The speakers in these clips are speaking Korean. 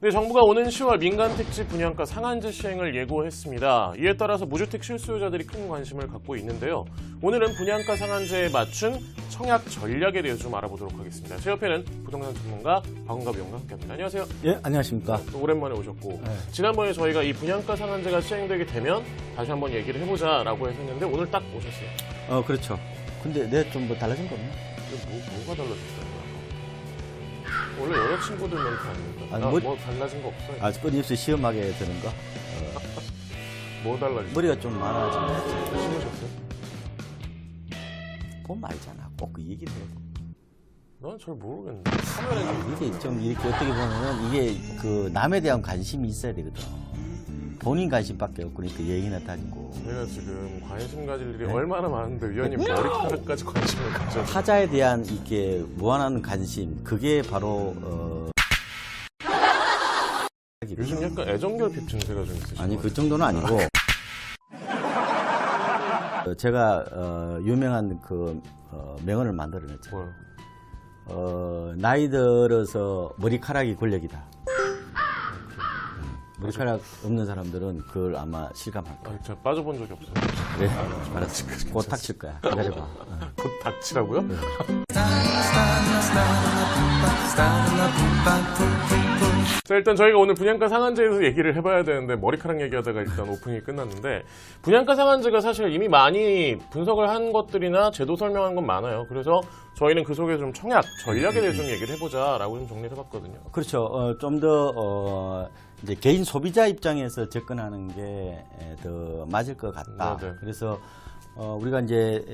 네, 정부가 오는 10월 민간택지 분양가 상한제 시행을 예고했습니다. 이에 따라서 무주택 실수요자들이 큰 관심을 갖고 있는데요. 오늘은 분양가 상한제에 맞춘 청약 전략에 대해서 좀 알아보도록 하겠습니다. 제 옆에는 부동산 전문가 박은갑 위원과 함께합니다. 안녕하세요. 예, 안녕하십니까. 또 오랜만에 오셨고 지난번에 저희가 이 분양가 상한제가 시행되게 되면 다시 한번 얘기를 해보자라고 했었는데 오늘 딱 오셨어요. 그렇죠. 근데 내 좀 뭐 달라진 거 없나? 뭐가 달라졌어요? 원래 여자친구들 멘트 아닙니까? 아니, 뭐 달라진 거 없어요? 아주 끊임없이 시험하게 되는 거? 뭐 달라졌어요? 머리가 좀 많아진 것 같아. 심으셨어요? 보면 알잖아. 꼭 그 얘기를 해. 난 잘 모르겠는데. 화면에 이게 좀 이렇게 어떻게 보면은 이게 그 남에 대한 관심이 있어야 되거든. 본인 관심밖에 없고 그러니까 예의나 따지고. 제가 지금 관심 가질 일이 네? 얼마나 많은데 위원님 머리카락까지 관심을 가져. 타자에 대한 이렇게 무한한 관심, 그게 바로 요즘 약간 애정결핍 증세가 좀 있으시죠? 아니 그 정도는 아니고 제가 유명한 그 명언을 만들어냈죠. 뭐요? 나이 들어서 머리카락이 권력이다. 머리카락 없는 사람들은 그걸 아마 실감할 거야. 제가 빠져본 적이 없어요. 그래, 알았어. 곧 닥칠 거야. 기다려봐. 곧 닥치라고요? 자, 일단 저희가 오늘 분양가 상한제에서 얘기를 해봐야 되는데 머리카락 얘기하다가 일단 오프닝이 끝났는데 분양가 상한제가 사실 이미 많이 분석을 한 것들이나 제도 설명한 건 많아요. 그래서 저희는 그 속에 좀 청약, 전략에 대해서 좀 얘기를 해보자라고 좀 정리를 해봤거든요. 그렇죠. 좀 더 이제 개인 소비자 입장에서 접근하는 게 더 맞을 것 같다. 네네. 그래서 우리가 이제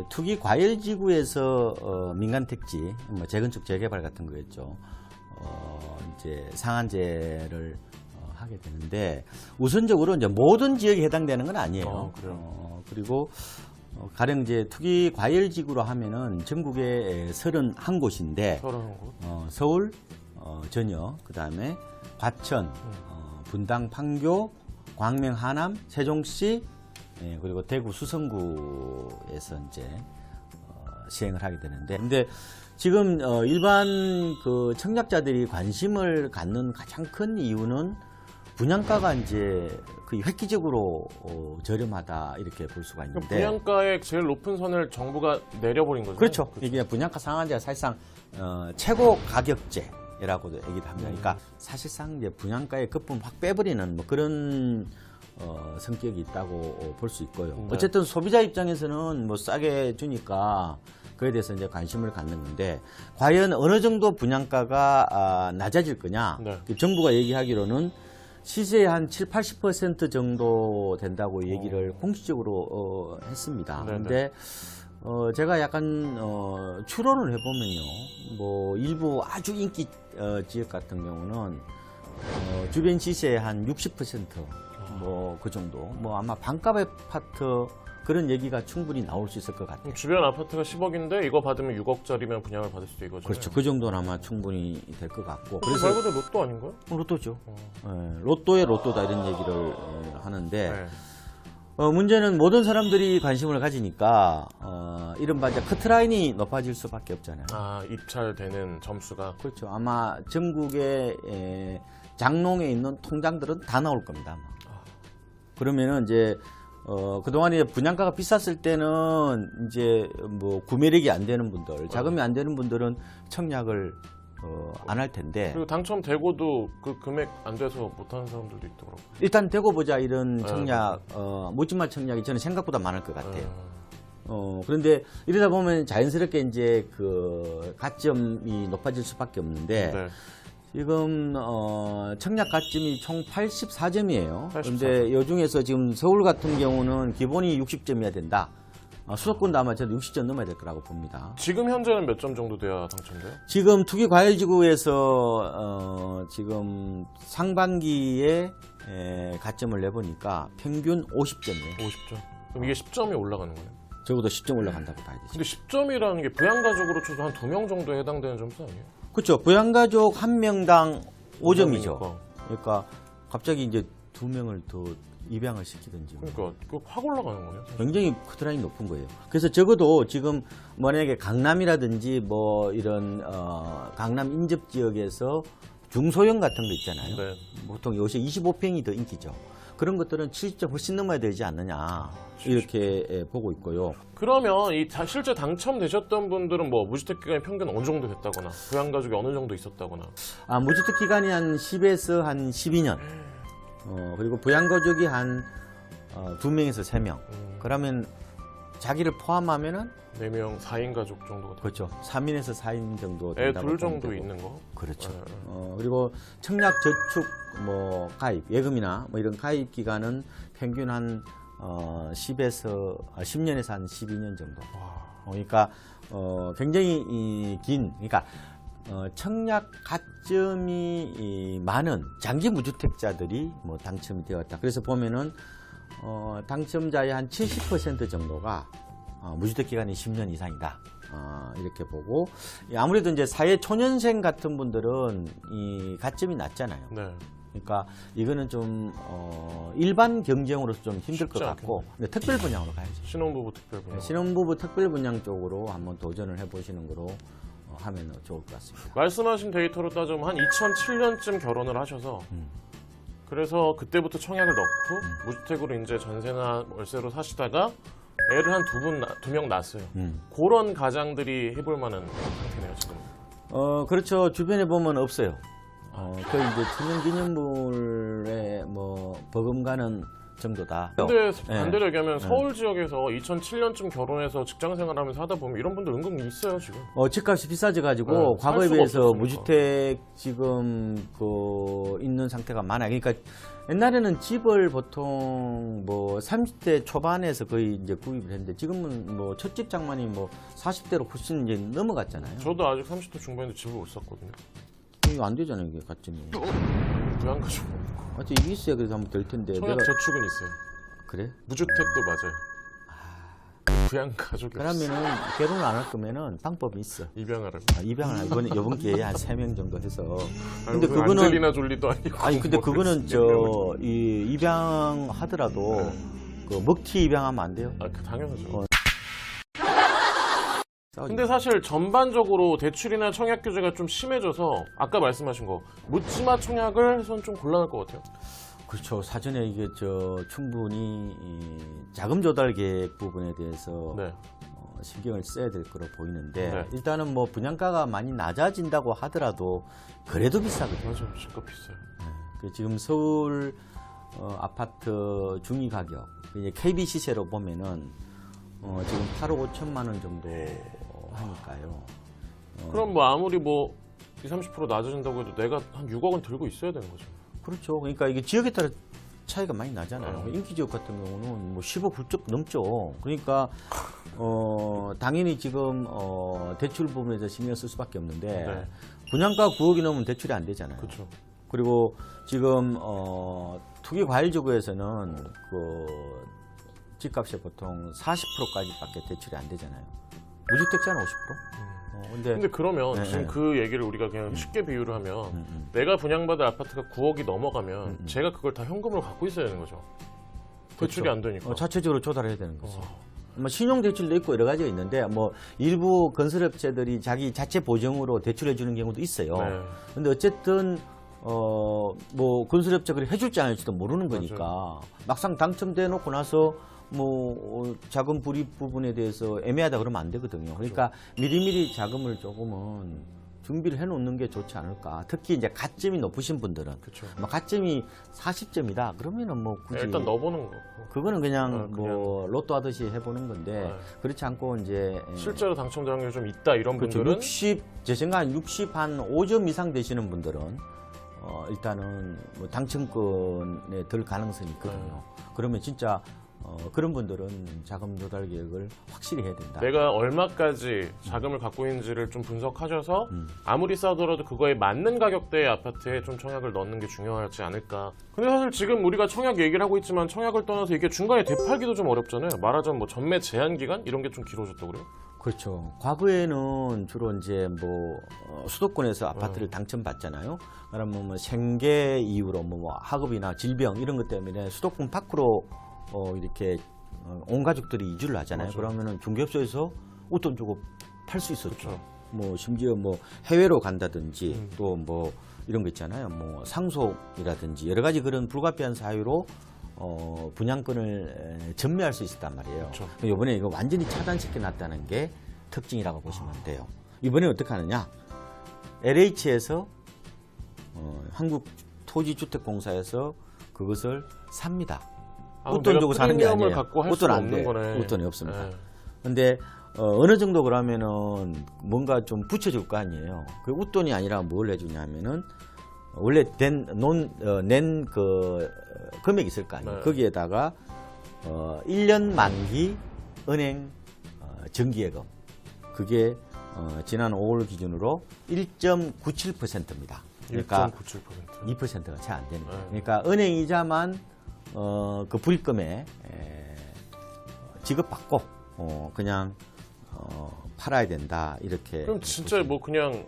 투기 과열 지구에서 민간 택지, 뭐 재건축 재개발 같은 거였죠. 이제 상한제를 하게 되는데 우선적으로 이제 모든 지역에 해당되는 건 아니에요. 그래요? 그리고 가령 이제 투기 과열 지구로 하면은 전국에 31곳인데 31곳? 서울 전역, 그다음에 과천, 분당, 판교, 광명, 하남, 세종시, 그리고 대구 수성구에서 이제 시행을 하게 되는데, 근데 지금 일반 그 청약자들이 관심을 갖는 가장 큰 이유는 분양가가 이제 거의 획기적으로 저렴하다 이렇게 볼 수가 있는데, 분양가의 제일 높은 선을 정부가 내려버린 거죠. 그렇죠. 이게 분양가 상한제가 사실상 최고 가격제라고도 얘기를 합니다. 그러니까 사실상 이제 분양가의 거품 확 빼버리는 뭐 그런 성격이 있다고 볼 수 있고요. 네. 어쨌든 소비자 입장에서는 뭐 싸게 주니까 그에 대해서 이제 관심을 갖는 건데, 과연 어느 정도 분양가가 낮아질 거냐? 네. 정부가 얘기하기로는 시세의 한 7, 80% 정도 된다고 얘기를 공식적으로 했습니다. 네네. 근데 제가 약간 추론을 해보면요, 뭐 일부 아주 인기 지역 같은 경우는 주변 시세의 한 60% 뭐 그 정도, 뭐 아마 반값 아파트 그런 얘기가 충분히 나올 수 있을 것 같아요. 주변 아파트가 10억인데 이거 받으면 6억짜리면 분양을 받을 수도 이거죠. 그렇죠. 그 정도는 아마 충분히 될 것 같고. 그래서 말 그대로 로또 아닌가요? 로또죠. 로또의 로또다 이런 얘기를 하는데, 네. 문제는 모든 사람들이 관심을 가지니까 이른바 이제 커트라인이 높아질 수밖에 없잖아요. 입찰되는 점수가. 그렇죠. 아마 전국의 장롱에 있는 통장들은 다 나올 겁니다. 아마. 그러면은 이제 그동안에 분양가가 비쌌을 때는 이제 뭐 구매력이 안 되는 분들, 자금이 안 되는 분들은 청약을 안 할 텐데, 그리고 당첨되고도 그 금액 안 돼서 못하는 사람들도 있더라고요. 일단 되고 보자 이런 청약, 묻지마 청약이 저는 생각보다 많을 것 같아요. 그런데 이러다 보면 자연스럽게 이제 그 가점이 높아질 수밖에 없는데, 네. 지금 청약 가점이 총 84점이에요. 84점. 그런데 이 중에서 지금 서울 같은 경우는 기본이 60점이어야 된다. 수도권도 아마 저는 60점 넘어야 될 거라고 봅니다. 지금 현재는 몇 점 정도 돼야 당첨돼요? 지금 투기 과열지구에서 지금 상반기에 가점을 내보니까 평균 50점이에요. 50점. 그럼 이게 10점이 올라가는 거예요? 적어도 10점 올라간다고 봐야 되죠. 근데 10점이라는 게 부양가족으로 쳐도 한 2명 정도에 해당되는 점수 아니에요? 그렇죠. 부양가족 한 명당 5점이죠. 그러니까. 그러니까 갑자기 이제 2명을 더 입양을 시키든지. 그러니까 그거 확 올라가는 거예요. 사실. 굉장히 커트라인이 높은 거예요. 그래서 적어도 지금 만약에 강남이라든지 뭐 이런 강남 인접 지역에서 중소형 같은 거 있잖아요. 네. 보통 요새 25평이 더 인기죠. 그런 것들은 70점 훨씬 넘어야 되지 않느냐 이렇게 보고 있고요. 그러면 실제 당첨되셨던 분들은 뭐 무주택 기간이 평균 어느 정도 됐다거나 부양 가족이 어느 정도 있었다거나. 무주택 기간이 한 10에서 한 12년. 그리고 부양가족이 한 2명에서 3명. 그러면 자기를 포함하면은 4명, 4인 가족 정도가 그렇죠. 3인에서 4인 정도 애 된다고 둘 보면 정도 되고. 있는 거. 그렇죠. 네. 그리고 청약 저축 뭐 가입, 예금이나 뭐 이런 가입 기간은 평균 한 10년에서 한 12년 정도. 그러니까 굉장히 긴, 그러니까 청약 가점이 많은 장기 무주택자들이 뭐 당첨이 되었다. 그래서 보면은 당첨자의 한 70% 정도가 무주택 기간이 10년 이상이다. 이렇게 보고 아무래도 이제 사회 초년생 같은 분들은 이 가점이 낮잖아요. 네. 그러니까 이거는 좀 일반 경쟁으로서 좀 힘들 것 쉽지 같고 근데 특별 분양으로 가야죠. 신혼부부 특별 분양. 신혼부부 특별 분양 쪽으로 한번 도전을 해보시는 거로 하면 좋을 것 같습니다. 말씀하신 데이터로 따지면 한 2007년쯤 결혼을 하셔서 그래서 그때부터 청약을 넣고 무주택으로 이제 전세나 월세로 사시다가 애를 한 두 명 낳았어요. 그런 가장들이 해볼 만한 상태네요, 지금. 그렇죠. 주변에 보면 없어요. 거의 이제 천연기념물에 뭐 버금가는 정도다. 근데 네. 반대로 얘기하면 서울 지역에서 2007년쯤 결혼해서 직장 생활하면서 하다 보면 이런 분들 은근 있어요, 지금. 집값이 비싸져 가지고 네, 살 과거에 수가 비해서 없었으니까. 무주택 지금 있는 상태가 많아요. 그러니까 옛날에는 집을 보통 뭐 30대 초반에서 거의 이제 구입을 했는데 지금은 뭐 첫 집 장만이 뭐 40대로 훨씬 이제 넘어갔잖아요. 저도 아직 30대 중반인데 집을 못 샀거든요. 이거 안 되잖아요, 이게 가점이. 부양 가족. 맞죠? 이게 있어야 그래서 한번 될 텐데. 청약 저축은 있어요. 그래? 무주택도 맞아요. 부양 가족이 그러면은 결혼을 안 할 거면은 방법이 있어. 입양하라고. 입양을 이번 기회에 한 3명 정도 해서. 근데 그거는 안젤리나 졸리도 아니고. 아니 근데 뭐 그거는 몇 명을. 입양하더라도 그 먹튀 입양하면 안 돼요. 그 당연하죠. 싸우지 근데 사실 전반적으로 대출이나 청약 규제가 좀 심해져서 아까 말씀하신 거 묻지마 청약을 해서는 좀 곤란할 것 같아요. 그렇죠. 사전에 이게 충분히 이 자금 조달 계획 부분에 대해서 네. 신경을 써야 될 거로 보이는데 네. 일단은 뭐 분양가가 많이 낮아진다고 하더라도 그래도 비싸거든요. 맞아요. 집값 비싸요. 지금 서울 아파트 중위 가격 이제 KB 시세로 보면은 지금 8억 5천만 원 정도 하니까요. 그럼 뭐 아무리 뭐 20, 30% 낮아진다고 해도 내가 한 6억 원 들고 있어야 되는 거죠. 그렇죠. 그러니까 이게 지역에 따라 차이가 많이 나잖아요. 인기 지역 같은 경우는 뭐 10억 훌쩍 넘죠. 그러니까 당연히 지금 대출 부분에서 신경 쓸 수밖에 없는데 네. 분양가 9억이 넘으면 대출이 안 되잖아요. 그렇죠. 그리고 지금 투기 과일 지구에서는 그 집값이 보통 40%까지밖에 대출이 안 되잖아요. 무주택자는 50%? 근데 그러면 네, 지금 네. 그 얘기를 우리가 그냥 쉽게 비유를 하면 내가 분양받을 아파트가 9억이 넘어가면 제가 그걸 다 현금으로 갖고 있어야 되는 거죠. 대출이 그렇죠. 안 되니까. 자체적으로 조달해야 되는 거죠. 뭐 신용 대출도 있고 여러 가지가 있는데 뭐 일부 건설업체들이 자기 자체 보증으로 대출해 주는 경우도 있어요. 네. 근데 어쨌든 뭐 건설업체가 해줄지 안 해줄지도 모르는 거니까 막상 당첨돼 놓고 나서 뭐 자금 불입 부분에 대해서 애매하다 그러면 안 되거든요. 그러니까 미리미리 자금을 조금은 준비를 해놓는 게 좋지 않을까. 특히 이제 가점이 높으신 분들은 그렇죠. 뭐 가점이 40점이다 그러면은 뭐 굳이 일단 넣어보는 거. 그거는 그냥 그냥. 뭐 로또 하듯이 해보는 건데 네. 그렇지 않고 이제 실제로 당첨될 확률이 좀 있다 이런 그렇죠. 분들은 제 생각 한 60 한 5점 이상 되시는 분들은 일단은 뭐 당첨권에 들 가능성이 있거든요. 그러면 진짜 그런 분들은 자금 조달 계획을 확실히 해야 된다. 내가 얼마까지 자금을 갖고 있는지를 좀 분석하셔서 아무리 싸더라도 그거에 맞는 가격대의 아파트에 좀 청약을 넣는 게 중요하지 않을까. 근데 사실 지금 우리가 청약 얘기를 하고 있지만 청약을 떠나서 이게 중간에 되팔기도 좀 어렵잖아요. 말하자면 뭐 전매 제한 기간 이런 게 좀 길어졌다고 그래요? 그렇죠. 과거에는 주로 이제 뭐 수도권에서 아파트를 당첨받잖아요. 그러면 뭐 생계 이유로 뭐 학업이나 질병 이런 것 때문에 수도권 밖으로 이렇게 온 가족들이 이주를 하잖아요. 맞아요. 그러면은 중개업소에서 웃돈 주고 팔 수 있었죠. 그렇죠. 뭐 심지어 뭐 해외로 간다든지 또 뭐 이런 거 있잖아요. 뭐 상속이라든지 여러 가지 그런 불가피한 사유로 분양권을 전매할 수 있었단 말이에요. 그렇죠. 이번에 이거 완전히 차단시켜 놨다는 게 특징이라고 보시면 돼요. 이번에 어떻게 하느냐? LH에서 한국토지주택공사에서 그것을 삽니다. 웃돈 주고 사는 게 아니에요. 웃돈 안 돼. 웃돈이 없습니다. 근데 어느 정도 그러면은 뭔가 좀 붙여줄 거 아니에요. 그 웃돈이 아니라 뭘 해주냐면은 원래 낸 그 금액이 있을 거 아니에요. 네. 거기에다가 1년 만기 은행 정기예금 그게 지난 5월 기준으로 1.97%입니다. 그러니까 1.97%. 2%가 채 안 되는 거예요. 네. 그러니까 은행 이자만 그 불금에 지급받고 그냥 팔아야 된다 이렇게. 그럼 진짜 뭐 그냥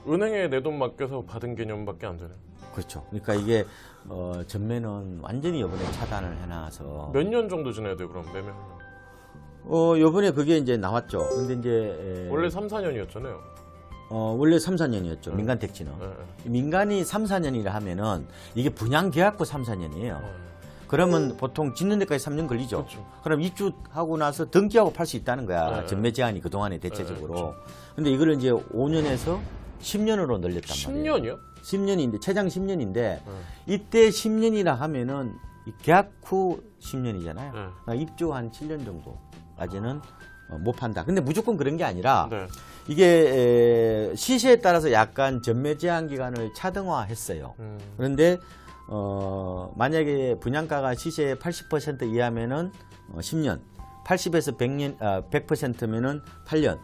은행에 내 돈 맡겨서 받은 개념밖에 안 되네. 그렇죠. 그러니까 이게 전매는 완전히 이번에 차단을 해놔서 몇 년 정도 지나야 돼요, 그럼 매매하면? 이번에 그게 이제 나왔죠. 근데 이제 원래 3, 4년이었잖아요. 원래 3, 4년이었죠. 민간 택지는. 민간이 3, 4년이라 하면은 이게 분양 계약부 3, 4년이에요. 그러면 보통 짓는 데까지 3년 걸리죠. 그렇죠. 그럼 입주하고 나서 등기하고 팔 수 있다는 거야. 네. 전매 제한이 그동안에 대체적으로. 그렇죠. 근데 이거를 이제 5년에서 10년으로 늘렸단 말이에요. 10년이요? 10년인데 최장 10년인데 이때 10년이라 하면은 이 계약 후 10년이잖아요. 그러니까 입주 한 7년 정도까지는 못 판다. 근데 무조건 그런 게 아니라 네. 이게 시세에 따라서 약간 전매 제한 기간을 차등화했어요. 그런데 만약에 분양가가 시세의 80% 이하면은 10년, 80에서 100%면은 8년.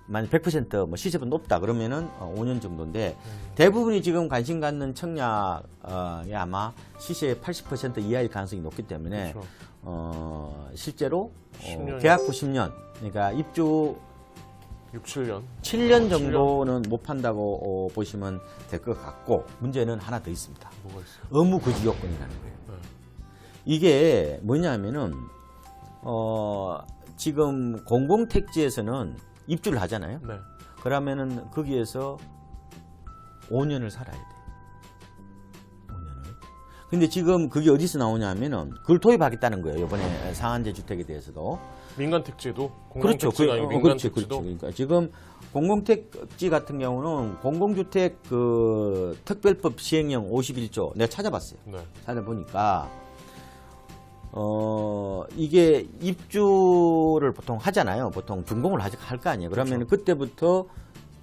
만약 100% 시세보다 높다 그러면은 5년 정도인데 대부분이 지금 관심 갖는 청약이 아마 시세의 80% 이하일 가능성이 높기 때문에 그렇죠. 실제로 10년. 계약 후 10년 그러니까 입주 6, 7년. 7년 정도는 못 판다고 보시면 될 것 같고 문제는 하나 더 있습니다. 뭐가 있어요? 의무 거주 요건이라는 거예요. 네. 이게 뭐냐면은 지금 공공택지에서는 입주를 하잖아요. 네. 그러면은 거기에서 5년을 살아야 돼. 5년을. 근데 지금 그게 어디서 나오냐면은 그걸 도입하겠다는 거예요. 이번에 상한제 주택에 대해서도. 민간 택지도? 그렇죠. 공공택지가 아니고 민간 그렇죠. 택지도? 그러니까 지금 공공택지 같은 경우는 공공주택 그 특별법 시행령 51조 내가 찾아봤어요. 네. 찾아보니까 이게 입주를 보통 하잖아요. 보통 준공을 할 거 아니에요. 그러면 그때부터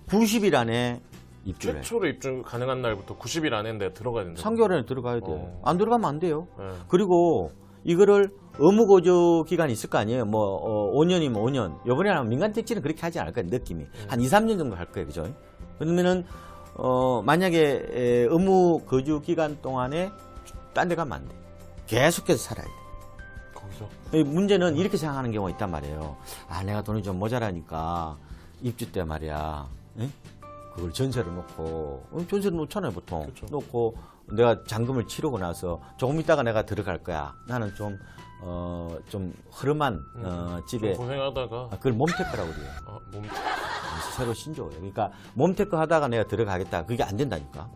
90일 안에 입주를 해요. 최초로 입주 가능한 날부터 90일 안에 내가 들어가야 된다. 3개월 안에 들어가야 돼요. 안 들어가면 안 돼요. 네. 그리고 이거를 의무 거주 기간이 있을 거 아니에요. 뭐 5년이면 5년. 이번에 하면 민간 택지는 그렇게 하지 않을 거예요. 느낌이 한 2, 3년 정도 할 거예요. 그죠? 그러면은 만약에 의무 거주 기간 동안에 딴 데 가면 안 돼. 계속해서 살아야 돼. 거기서? 문제는 이렇게 생각하는 경우가 있단 말이에요. 아, 내가 돈이 좀 모자라니까 입주 때 말이야. 에? 그걸 전세를 놓고 전세를 놓잖아요, 보통. 그쵸. 놓고 내가 잔금을 치르고 나서 조금 있다가 내가 들어갈 거야. 나는 좀 흐름한 집에 좀 고생하다가 그걸 몸테크라고 그래요. 몸. 새로 신조어예요. 그러니까 몸테크 하다가 내가 들어가겠다. 그게 안 된다니까.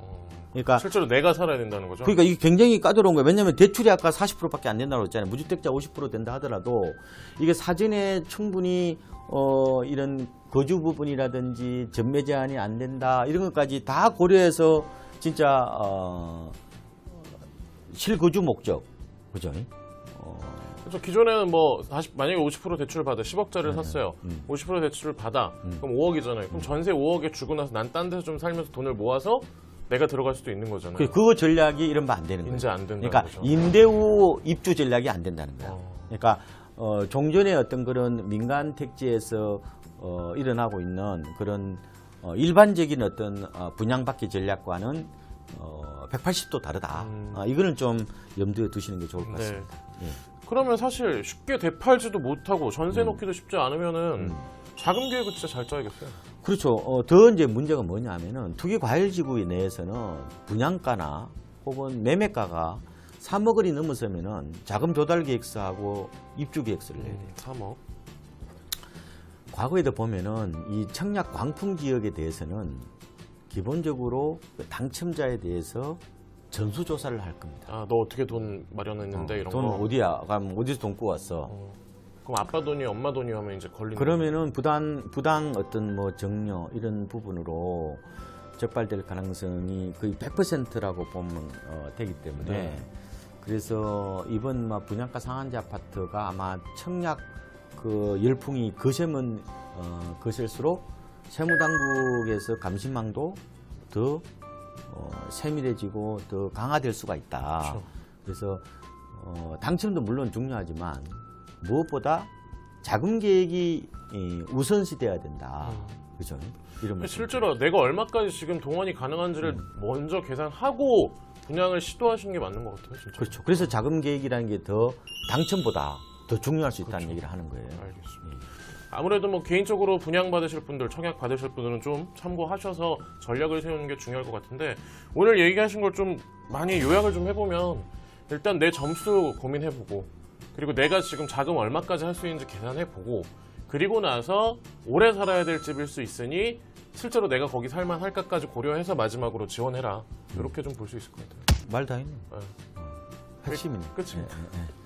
그러니까 실제로 내가 살아야 된다는 거죠? 그러니까 이게 굉장히 까다로운 거예요. 왜냐하면 대출이 아까 40%밖에 안 된다고 했잖아요. 무주택자 50% 된다 하더라도 이게 사전에 충분히 이런 거주 부분이라든지 전매 제한이 안 된다 이런 것까지 다 고려해서 진짜 실거주 목적 그죠? 그렇죠. 기존에는 뭐 만약에 50% 대출을 받아 10억짜리를 샀어요. 50% 대출을 받아. 그럼 5억이잖아요. 그럼 전세 5억에 주고 나서 난 딴 데서 좀 살면서 돈을 모아서 내가 들어갈 수도 있는 거잖아요. 그 전략이 이러면 안 되는 거예요. 이제 안 된다는 그러니까 거죠. 임대 후 입주 전략이 안 된다는 거야. 그러니까 종전에 어떤 그런 민간 택지에서 일어나고 있는 그런 일반적인 어떤 분양받기 전략과는 180도 다르다. 이거는 좀 염두에 두시는 게 좋을 것 같습니다. 네. 예. 그러면 사실 쉽게 되팔지도 못하고 전세 놓기도 쉽지 않으면은 자금 계획을 진짜 잘 짜야겠어요. 그렇죠. 더 이제 문제가 뭐냐면은 투기과열지구 내에서는 분양가나 혹은 매매가가 3억 원이 넘어서면은 자금 조달 계획서하고 입주 계획서를 내야 돼요. 3억. 과거에도 보면은 이 청약 광풍 지역에 대해서는 기본적으로 그 당첨자에 대해서 전수조사를 할 겁니다. 아, 너 어떻게 돈 마련했는데 이런 돈 거. 어디야? 그럼 어디서 돈 구웠어? 그럼 아빠 돈이 엄마 돈이 하면 이제 걸리는. 그러면은 부당 어떤 뭐 정려 이런 부분으로 적발될 가능성이 거의 100%라고 보면 되기 때문에 네. 그래서 이번 분양가 상한제 아파트가 아마 청약 그 열풍이 거세면 거셀수록 세무당국에서 감시망도 더 세밀해지고 더 강화될 수가 있다. 그렇죠. 그래서 당첨도 물론 중요하지만 무엇보다 자금 계획이 우선시 돼야 된다. 그죠? 이런 말씀. 실제로 내가 얼마까지 지금 동원이 가능한지를 먼저 계산하고 분양을 시도하시는 게 맞는 것 같아요, 진짜. 그렇죠. 그래서 자금 계획이라는 게 더 당첨보다 더 중요할 수 있다는 그렇죠. 얘기를 하는 거예요. 알겠습니다. 아무래도 뭐 개인적으로 분양 받으실 분들, 청약 받으실 분들은 좀 참고하셔서 전략을 세우는 게 중요할 것 같은데 오늘 얘기하신 걸 좀 많이 요약을 좀 해보면 일단 내 점수 고민해보고 그리고 내가 지금 자금 얼마까지 할 수 있는지 계산해보고 그리고 나서 오래 살아야 될 집일 수 있으니 실제로 내가 거기 살만할까까지 고려해서 마지막으로 지원해라. 이렇게 좀 볼 수 있을 것 같아요. 말 다 했네. 네. 핵심이네. 끝입니다. 예, 예, 예.